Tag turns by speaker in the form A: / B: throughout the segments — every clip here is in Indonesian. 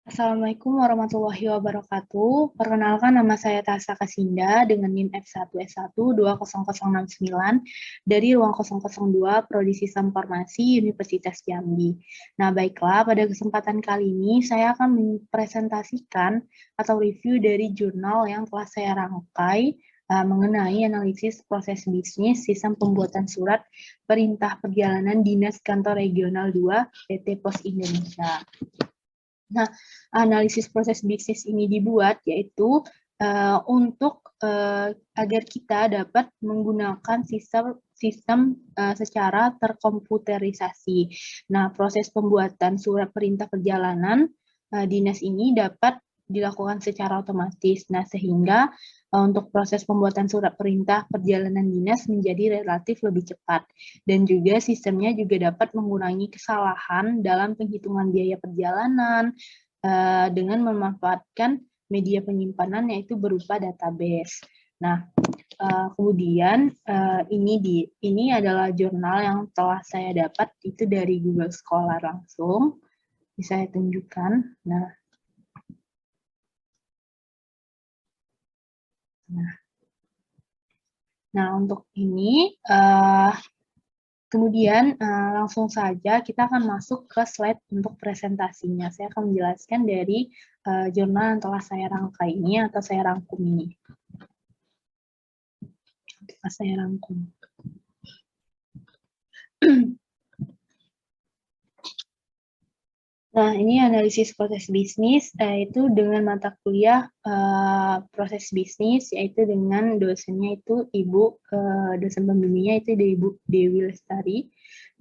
A: Assalamualaikum warahmatullahi wabarakatuh. Perkenalkan, nama saya Tasa Kasinda dengan NIM F1S1 20069 dari ruang 002 Prodi Sistem Farmasi Universitas Jambi. Nah, baiklah, pada kesempatan kali ini saya akan mempresentasikan atau review dari jurnal yang telah saya rangkai mengenai analisis proses bisnis sistem pembuatan surat perintah perjalanan Dinas Kantor Regional 2 PT Pos Indonesia. Nah, analisis proses bisnis ini dibuat yaitu untuk agar kita dapat menggunakan sistem secara terkomputerisasi. Nah, proses pembuatan surat perintah perjalanan dinas ini dapat dilakukan secara otomatis. Nah, sehingga untuk proses pembuatan surat perintah perjalanan dinas menjadi relatif lebih cepat. Dan juga sistemnya juga dapat mengurangi kesalahan dalam penghitungan biaya perjalanan dengan memanfaatkan media penyimpanan yaitu berupa database. Nah, kemudian ini adalah jurnal yang telah saya dapat itu dari Google Scholar langsung. Bisa saya tunjukkan. Nah, untuk ini kemudian langsung saja kita akan masuk ke slide untuk presentasinya. Saya akan menjelaskan dari jurnal yang telah saya rangkai ini atau saya rangkum ini. Saya rangkum. Nah, ini analisis proses bisnis, itu dengan mata kuliah proses bisnis, yaitu dengan dosennya itu dosen pembimbingnya itu Ibu Dewi Lestari.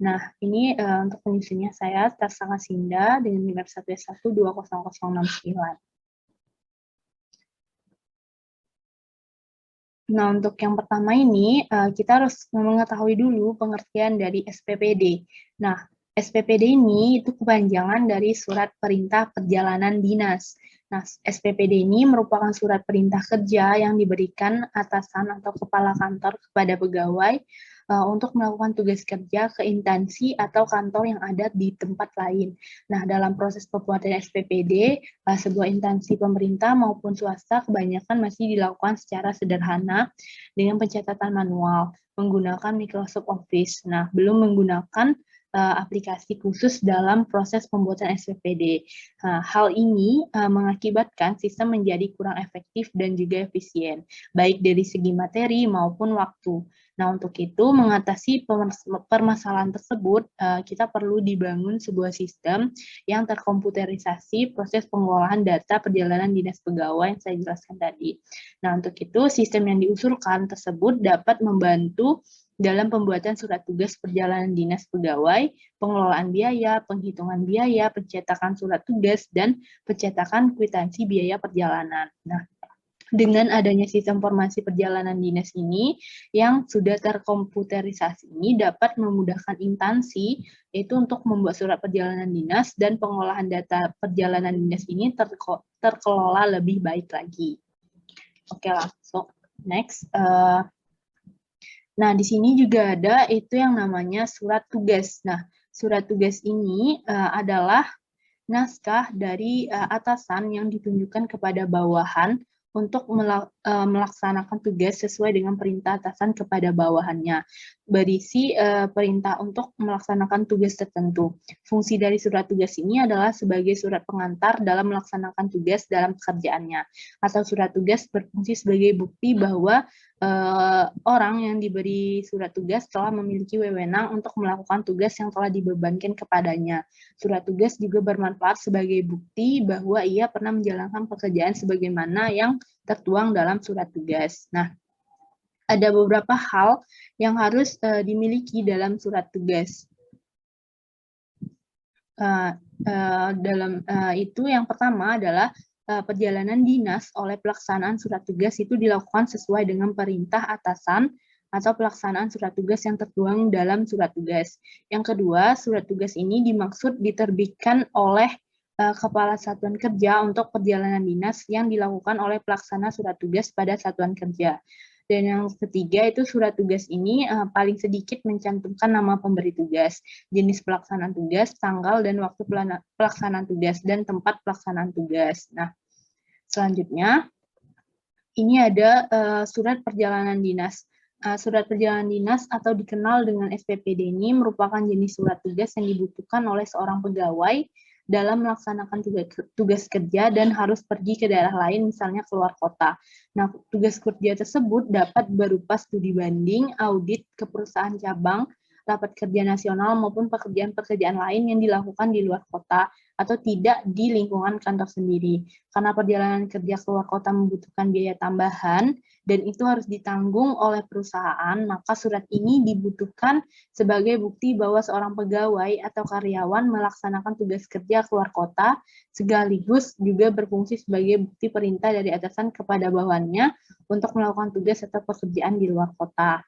A: Nah, ini untuk penyusunnya saya, Tasa Kasinda, dengan NIM F1S1 20069. Nah, untuk yang pertama ini, kita harus mengetahui dulu pengertian dari SPPD. Nah, SPPD ini itu kepanjangan dari Surat Perintah Perjalanan Dinas. Nah, SPPD ini merupakan surat perintah kerja yang diberikan atasan atau kepala kantor kepada pegawai untuk melakukan tugas kerja ke instansi atau kantor yang ada di tempat lain. Nah, dalam proses pembuatan SPPD, sebuah instansi pemerintah maupun swasta kebanyakan masih dilakukan secara sederhana dengan pencatatan manual menggunakan Microsoft Office. Nah, belum menggunakan aplikasi khusus dalam proses pembuatan SPPD. Hal ini mengakibatkan sistem menjadi kurang efektif dan juga efisien, baik dari segi materi maupun waktu. Nah, untuk itu mengatasi permasalahan tersebut, kita perlu dibangun sebuah sistem yang terkomputerisasi proses pengolahan data perjalanan dinas pegawai yang saya jelaskan tadi. Nah, untuk itu sistem yang diusulkan tersebut dapat membantu dalam pembuatan surat tugas perjalanan dinas pegawai, pengelolaan biaya, penghitungan biaya, pencetakan surat tugas, dan pencetakan kwitansi biaya perjalanan. Nah, dengan adanya sistem informasi perjalanan dinas ini yang sudah terkomputerisasi ini dapat memudahkan instansi yaitu untuk membuat surat perjalanan dinas dan pengolahan data perjalanan dinas ini terkelola lebih baik lagi. Oke, langsung next. Nah, di sini juga ada itu yang namanya surat tugas. Nah, surat tugas ini adalah naskah dari atasan yang ditunjukkan kepada bawahan untuk melaksanakan tugas sesuai dengan perintah atasan kepada bawahannya. Berisi perintah untuk melaksanakan tugas tertentu. Fungsi dari surat tugas ini adalah sebagai surat pengantar dalam melaksanakan tugas dalam pekerjaannya. Atau surat tugas berfungsi sebagai bukti bahwa orang yang diberi surat tugas telah memiliki wewenang untuk melakukan tugas yang telah dibebankan kepadanya. Surat tugas juga bermanfaat sebagai bukti bahwa ia pernah menjalankan pekerjaan sebagaimana yang tertuang dalam surat tugas. Nah, ada beberapa hal yang harus dimiliki dalam surat tugas. Itu yang pertama adalah perjalanan dinas oleh pelaksanaan surat tugas itu dilakukan sesuai dengan perintah atasan atau pelaksanaan surat tugas yang tertuang dalam surat tugas. Yang kedua, surat tugas ini dimaksud diterbitkan oleh Kepala Satuan Kerja untuk perjalanan dinas yang dilakukan oleh pelaksana surat tugas pada satuan kerja. Dan yang ketiga itu surat tugas ini paling sedikit mencantumkan nama pemberi tugas, jenis pelaksanaan tugas, tanggal dan waktu pelaksanaan tugas, dan tempat pelaksanaan tugas. Nah, selanjutnya ini ada surat perjalanan dinas. Surat perjalanan dinas atau dikenal dengan SPPD ini merupakan jenis surat tugas yang dibutuhkan oleh seorang pegawai dalam melaksanakan tugas kerja dan harus pergi ke daerah lain, misalnya keluar kota. Nah, tugas kerja tersebut dapat berupa studi banding, audit ke perusahaan cabang, rapat kerja nasional, maupun pekerjaan-pekerjaan lain yang dilakukan di luar kota atau tidak di lingkungan kantor sendiri. Karena perjalanan kerja keluar kota membutuhkan biaya tambahan, dan itu harus ditanggung oleh perusahaan, maka surat ini dibutuhkan sebagai bukti bahwa seorang pegawai atau karyawan melaksanakan tugas kerja keluar kota, sekaligus juga berfungsi sebagai bukti perintah dari atasan kepada bawahannya untuk melakukan tugas atau pekerjaan di luar kota.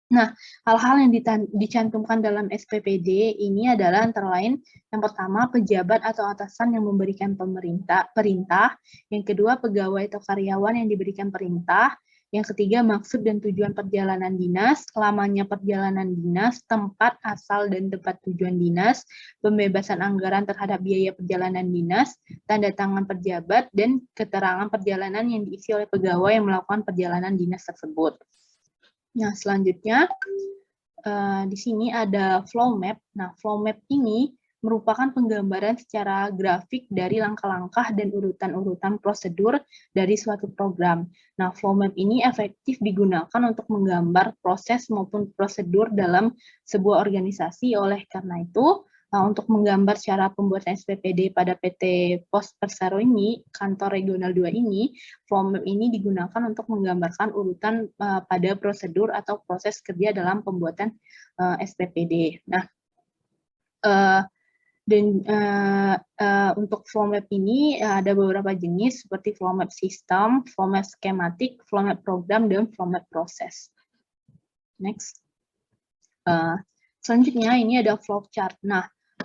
A: Nah, hal-hal yang dicantumkan dalam SPPD ini adalah antara lain, yang pertama, pejabat atau atasan yang memberikan perintah, yang kedua, pegawai atau karyawan yang diberikan perintah, yang ketiga, maksud dan tujuan perjalanan dinas, lamanya perjalanan dinas, tempat asal dan tempat tujuan dinas, pembebasan anggaran terhadap biaya perjalanan dinas, tanda tangan pejabat, dan keterangan perjalanan yang diisi oleh pegawai yang melakukan perjalanan dinas tersebut. Nah, selanjutnya di sini ada flow map. Nah, flow map ini merupakan penggambaran secara grafik dari langkah-langkah dan urutan-urutan prosedur dari suatu program. Nah, flow map ini efektif digunakan untuk menggambar proses maupun prosedur dalam sebuah organisasi. Oleh karena itu, untuk menggambar cara pembuatan SPPD pada PT Pos Persero ini, kantor regional 2 ini, flow map ini digunakan untuk menggambarkan urutan pada prosedur atau proses kerja dalam pembuatan SPPD. Nah, untuk flow map ini ada beberapa jenis seperti flow map sistem, flow map skematik, flow map program, dan flow map proses. Next. Selanjutnya ini ada flow chart. Nah,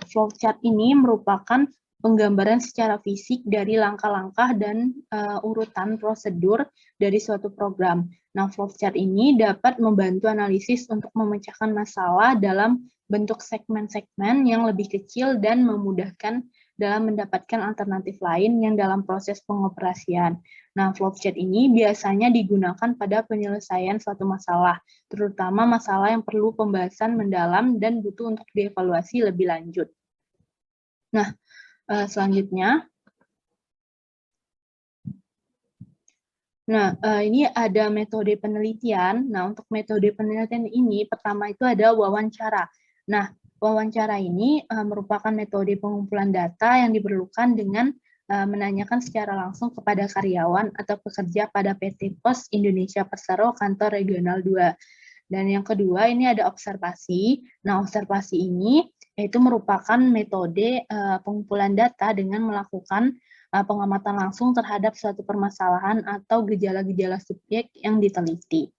A: flow chart ini merupakan penggambaran secara fisik dari langkah-langkah dan urutan prosedur dari suatu program. Nah, flow chart ini dapat membantu analisis untuk memecahkan masalah dalam bentuk segmen-segmen yang lebih kecil dan memudahkan dalam mendapatkan alternatif lain yang dalam proses pengoperasian. Nah, flow chart ini biasanya digunakan pada penyelesaian suatu masalah, terutama masalah yang perlu pembahasan mendalam dan butuh untuk dievaluasi lebih lanjut. Nah, selanjutnya, ini ada metode penelitian. Nah, untuk metode penelitian ini, pertama itu ada wawancara. Nah, wawancara ini merupakan metode pengumpulan data yang diperlukan dengan menanyakan secara langsung kepada karyawan atau pekerja pada PT Pos Indonesia Persero Kantor Regional 2. Dan yang kedua, ini ada observasi. Nah, observasi ini itu merupakan metode pengumpulan data dengan melakukan pengamatan langsung terhadap suatu permasalahan atau gejala-gejala subjek yang diteliti.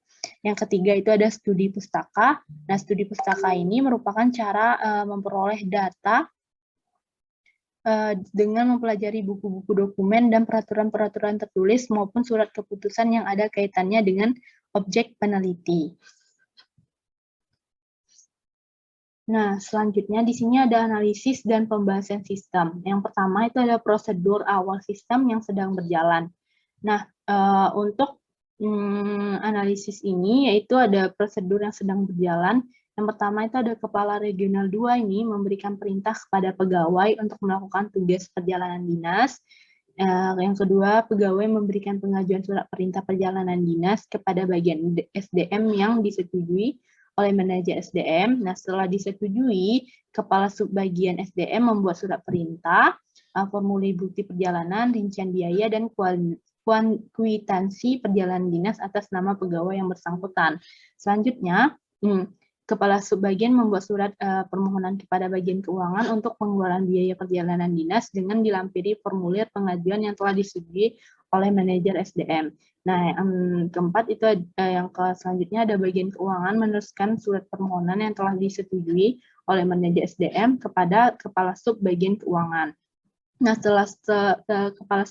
A: Yang ketiga itu ada studi pustaka. Nah, studi pustaka ini merupakan cara memperoleh data dengan mempelajari buku-buku dokumen dan peraturan-peraturan tertulis maupun surat keputusan yang ada kaitannya dengan objek peneliti. Nah, selanjutnya di sini ada analisis dan pembahasan sistem. Yang pertama itu ada prosedur awal sistem yang sedang berjalan. Nah, untuk analisis ini yaitu ada prosedur yang sedang berjalan. Yang pertama itu ada Kepala Regional 2 ini memberikan perintah kepada pegawai untuk melakukan tugas perjalanan dinas. Yang kedua, pegawai memberikan pengajuan surat perintah perjalanan dinas kepada bagian SDM yang disetujui oleh manajer SDM. Nah, setelah disetujui, Kepala Subbagian SDM membuat surat perintah, formulir bukti perjalanan, rincian biaya, dan kwitansi perjalanan dinas atas nama pegawai yang bersangkutan. Selanjutnya, Kepala Subbagian membuat surat permohonan kepada bagian keuangan untuk pengeluaran biaya perjalanan dinas dengan dilampiri formulir pengajuan yang telah disetujui oleh manajer SDM. Nah, yang keempat itu yang selanjutnya ada bagian keuangan meneruskan surat permohonan yang telah disetujui oleh manajer SDM kepada Kepala Sub bagian keuangan. Nah, setelah kepala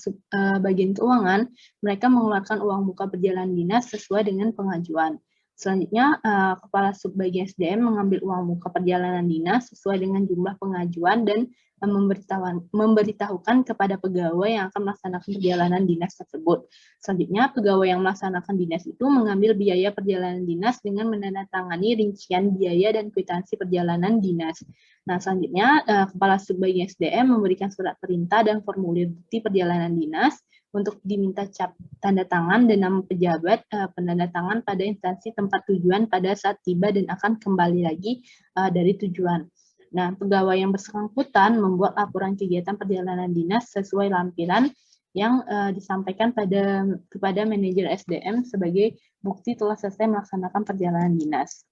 A: bagian keuangan, mereka mengeluarkan uang muka berjalan dinas sesuai dengan pengajuan. Selanjutnya, kepala subbagian SDM mengambil uang muka perjalanan dinas sesuai dengan jumlah pengajuan dan memberitahukan kepada pegawai yang akan melaksanakan perjalanan dinas tersebut. Selanjutnya, pegawai yang melaksanakan dinas itu mengambil biaya perjalanan dinas dengan menandatangani rincian biaya dan kwitansi perjalanan dinas. Nah, selanjutnya, Kepala Subbagian SDM memberikan surat perintah dan formulir bukti perjalanan dinas untuk diminta cap tanda tangan dan nama pejabat penanda tangan pada instansi tempat tujuan pada saat tiba dan akan kembali lagi dari tujuan. Nah, pegawai yang bersangkutan membuat laporan kegiatan perjalanan dinas sesuai lampiran yang disampaikan kepada manajer SDM sebagai bukti telah selesai melaksanakan perjalanan dinas.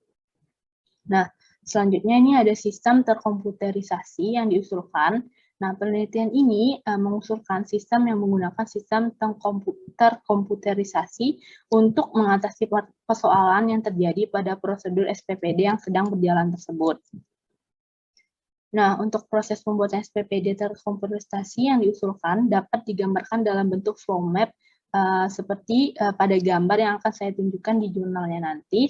A: Nah, selanjutnya ini ada sistem terkomputerisasi yang diusulkan. Nah, penelitian ini mengusulkan sistem yang menggunakan sistem terkomputerisasi untuk mengatasi persoalan yang terjadi pada prosedur SPPD yang sedang berjalan tersebut. Nah, untuk proses pembuatan SPPD terkomputerisasi yang diusulkan dapat digambarkan dalam bentuk flow map seperti pada gambar yang akan saya tunjukkan di jurnalnya nanti,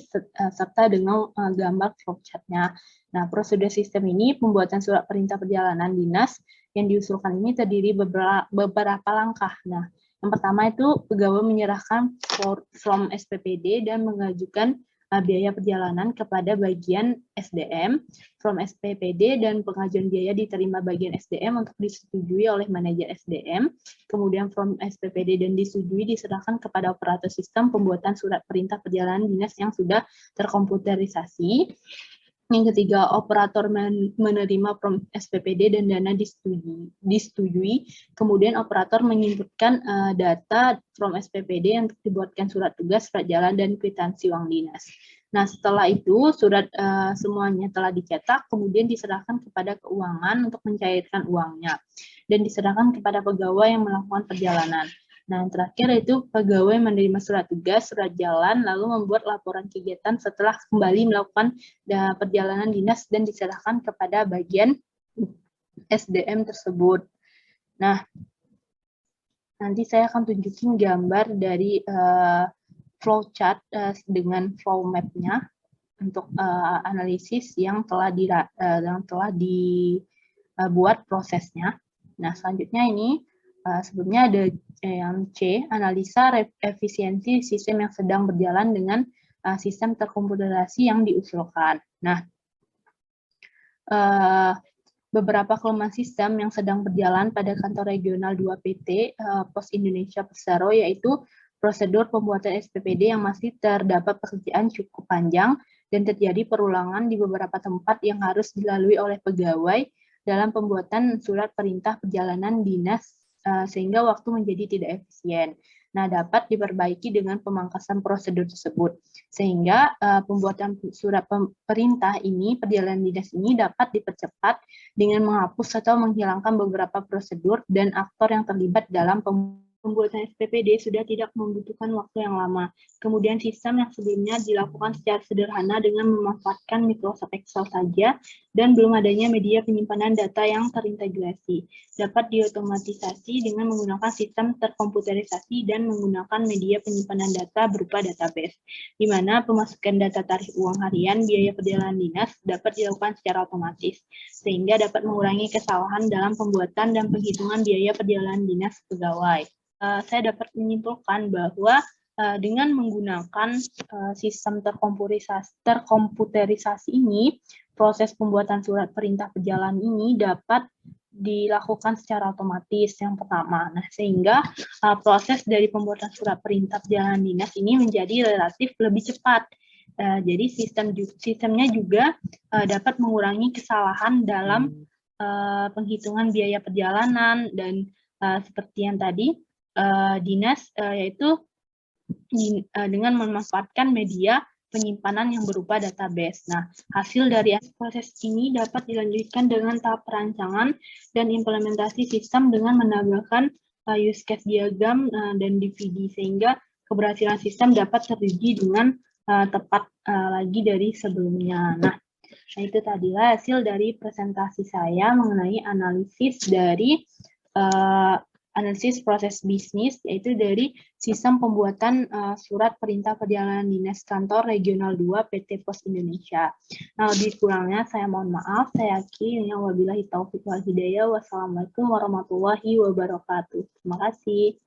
A: serta dengan gambar flowchart-nya. Nah, prosedur sistem ini pembuatan surat perintah perjalanan dinas yang diusulkan ini terdiri beberapa langkah. Nah, yang pertama itu pegawai menyerahkan form SPPD dan mengajukan biaya perjalanan kepada bagian SDM, form SPPD dan pengajuan biaya diterima bagian SDM untuk disetujui oleh manajer SDM, kemudian form SPPD dan disetujui diserahkan kepada operator sistem pembuatan surat perintah perjalanan dinas yang sudah terkomputerisasi. Yang ketiga, operator menerima form SPPD dan dana disetujui. Kemudian operator menginputkan data form SPPD untuk dibuatkan surat tugas, surat jalan, dan kwitansi uang dinas. Nah, setelah itu surat semuanya telah dicetak, kemudian diserahkan kepada keuangan untuk mencairkan uangnya, dan diserahkan kepada pegawai yang melakukan perjalanan. Nah, yang terakhir itu pegawai menerima surat tugas, surat jalan, lalu membuat laporan kegiatan setelah kembali melakukan perjalanan dinas dan diserahkan kepada bagian SDM tersebut. Nah, nanti saya akan tunjukin gambar dari flowchart dengan flow map-nya untuk analisis yang telah dibuat prosesnya. Nah, selanjutnya ini sebelumnya ada yang C, analisa efisiensi sistem yang sedang berjalan dengan sistem terkomputerisasi yang diusulkan. Nah, beberapa kelemahan sistem yang sedang berjalan pada kantor regional 2 PT Pos Indonesia Persero yaitu prosedur pembuatan SPPD yang masih terdapat pekerjaan cukup panjang dan terjadi perulangan di beberapa tempat yang harus dilalui oleh pegawai dalam pembuatan surat perintah perjalanan dinas sehingga waktu menjadi tidak efisien. Nah, dapat diperbaiki dengan pemangkasan prosedur tersebut. Sehingga pembuatan surat perintah ini, perjalanan dinas ini dapat dipercepat dengan menghapus atau menghilangkan beberapa prosedur dan aktor yang terlibat dalam pembuatan SPPD sudah tidak membutuhkan waktu yang lama. Kemudian sistem yang sebelumnya dilakukan secara sederhana dengan memanfaatkan Microsoft Excel saja dan belum adanya media penyimpanan data yang terintegrasi. Dapat diotomatisasi dengan menggunakan sistem terkomputerisasi dan menggunakan media penyimpanan data berupa database, di mana pemasukan data tarif uang harian biaya perjalanan dinas dapat dilakukan secara otomatis, sehingga dapat mengurangi kesalahan dalam pembuatan dan penghitungan biaya perjalanan dinas pegawai. Saya dapat menyimpulkan bahwa dengan menggunakan sistem terkomputerisasi ini, proses pembuatan surat perintah perjalanan ini dapat dilakukan secara otomatis yang pertama. Nah, sehingga proses dari pembuatan surat perintah perjalanan dinas ini menjadi relatif lebih cepat. Jadi sistemnya juga dapat mengurangi kesalahan dalam penghitungan biaya perjalanan dan seperti yang tadi dinas yaitu dengan memanfaatkan media penyimpanan yang berupa database. Nah, hasil dari proses ini dapat dilanjutkan dengan tahap perancangan dan implementasi sistem dengan menambahkan use case diagram dan DVD sehingga keberhasilan sistem dapat teruji dengan tepat lagi dari sebelumnya. Nah, itu tadilah hasil dari presentasi saya mengenai analisis dari analisis proses bisnis, yaitu dari sistem pembuatan surat perintah perjalanan dinas kantor regional 2 PT Pos Indonesia. Nah, lebih kurangnya saya mohon maaf. Saya akhiri. Wabillahi taufiq wal hidayah. Wassalamualaikum warahmatullahi wabarakatuh. Terima kasih.